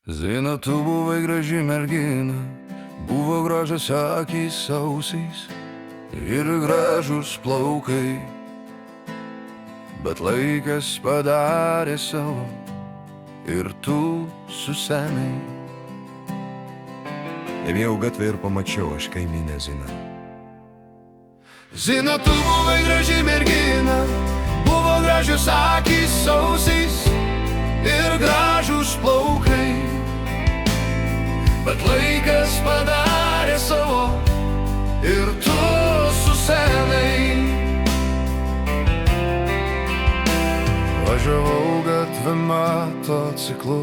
Zina, tu buvai graži mergina, buvo gražios akys ausys ir gražus plaukai, bet laikas padarė savo ir tu susenai. Ėmėjau gatvę ir pamačiau aš kaimynę Ziną. Zina, tu buvai graži mergina, buvo gražios akys ausys ir gražus plaukai, bet laikas padarė savo ir tu susenai. Važiavau gatvę motociklu,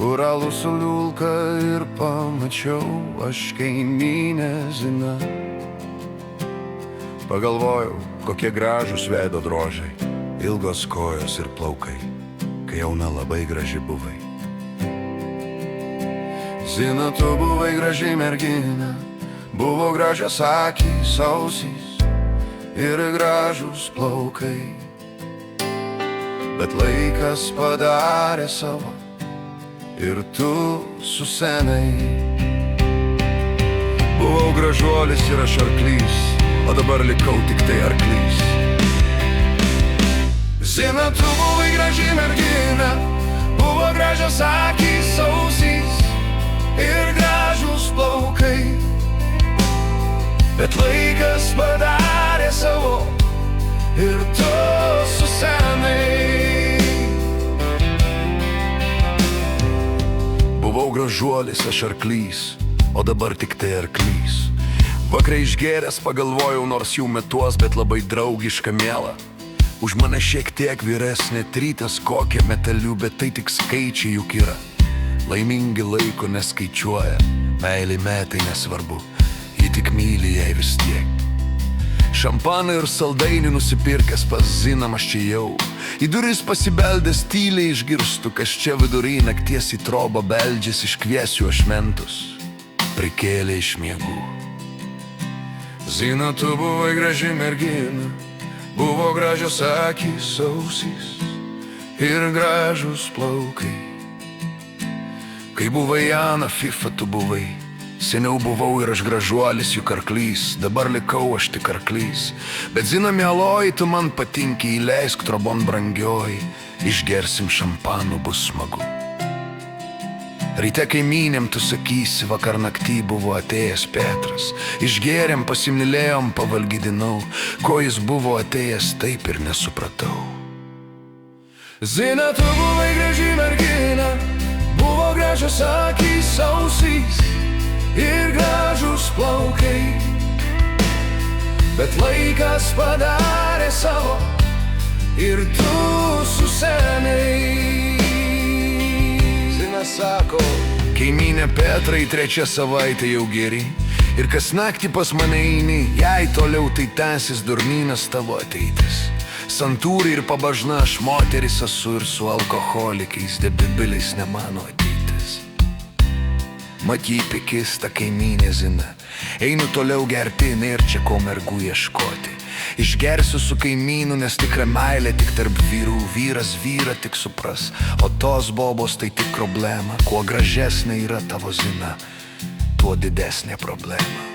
Uralų suliulka ir pamačiau aš kaimynę Ziną. Pagalvojau, kokie gražūs veido drožiai, ilgos kojos ir plaukai, kai jauna labai graži buvai. Zina, tu buvai graži mergina, buvo gražios akys ausys ir gražus plaukai, bet laikas padarė savo ir tu susenai. Buvau gražuolis ir aš arklys, o dabar likau tik tai arklys. Zina, tu buvai graži mergina, buvo gražios akys ausys ir gražus plaukai, bet laikas padarė savo ir tu susenai. Buvau gražuolis, aš arklys, o dabar tik tai arklys. Vakare išgėręs pagalvojau, nors jų metuos, bet labai draugiška miela. Už mane šiek tiek vyresnė, trytas kokią metalių, bet tai tik skaičiai juk yra. Laimingi laiko neskaičiuoja, meilė metai nesvarbu, ji tik myli jai vis tiek. Šampaną ir saldainį nusipirkęs pas Ziną aš čia jau, į duris pasibeldęs tyliai išgirstu, kas čia vidury nakties į trobą beldžias, iškviesiu aš mentus, prikėlė iš miegų. Zina, tu buvai graži mergina, buvo gražios akys ausys ir gražus plaukai. Kai buvai Jana, FIFA tu buvai, seniau buvau ir aš gražuolis juk arklys, dabar likau aš tik arklys. Bet Zina, mieloji, tu man patinki, įleisk trobon brangioji, išgersim šampanų, bus smagu. Ryte kaimynėm tu sakysi, vakar naktį buvo atėjęs Petras, išgėrėm, pasimylėjom, pavalgydinau, ko jis buvo atėjęs, taip ir nesupratau. Zina, tu buvai graži mergina, buvo gražios akys ausys ir gražus plaukai, bet laikas padarė savo ir tu susenai. Zina sako, kaimynė Petrai, trečia savaitė jau geri, ir kas naktį pas mane eini, jei toliau tai tęsis durnynas tavo ateitis. Santūri ir pabažna aš moteris esu ir su alkoholikais, debibiliais ne mano ateitis. Maty pikis ta kaimynė Zina, einu toliau gerti, nėr čia ko mergų ieškoti. Išgersiu su kaimynu, nes tikra meilė tik tarp vyrų, vyras vyrą tik supras, o tos bobos tai tik problema. Kuo gražesnė yra tavo Zina, tuo didesnė problema.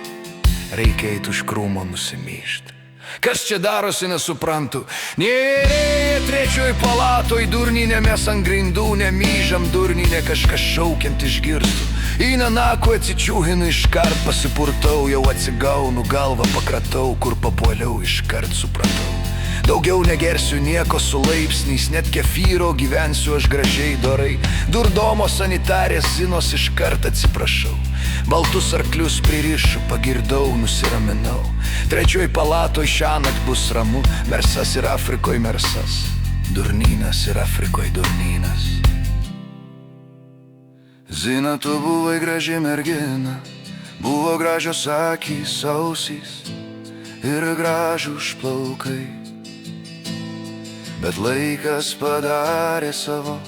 Reikia eit už krūmo nusimyšt. Kas čia darosi, nesuprantu. Nėrėja trečioj palatoj, durninė mes ant grindų nemyžam, durninė kažkas šaukiant išgirstu. Į nanakų atsičiūhinu, iškart pasipurtau, jau atsigaunu, galvą pakratau, kur papuoliau, iškart supratau. Daugiau negersiu nieko su laipsniais, net kefyro, gyvensiu aš gražiai dorai. Durdomo sanitarės Zinos iškart atsiprašau. Baltus arklius pririšu, pagirdau, nusiraminau. Trečioj palatoj šiąnakt bus ramu, mersas ir Afrikoj mersas, durnynas ir Afrikoj durnynas. Zina, tu buvai graži mergina, buvo gražios akys ausys ir gražus plaukai, bet laikas padarė savo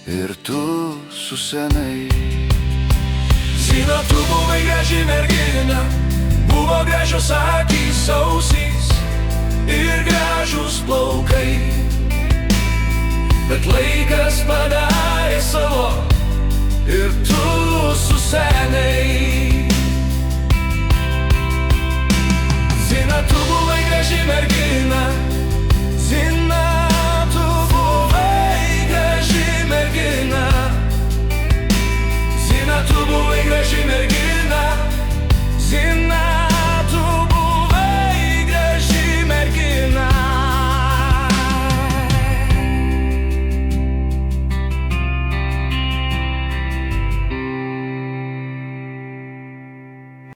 ir tu susenai. Zina, tu buvai graži mergina, buvo gražios akys ausys ir gražus plaukai, bet laikas padarė graži mergina. Zina, tu buvai graži mergina. Zina, tu buvai graži mergina. Zina,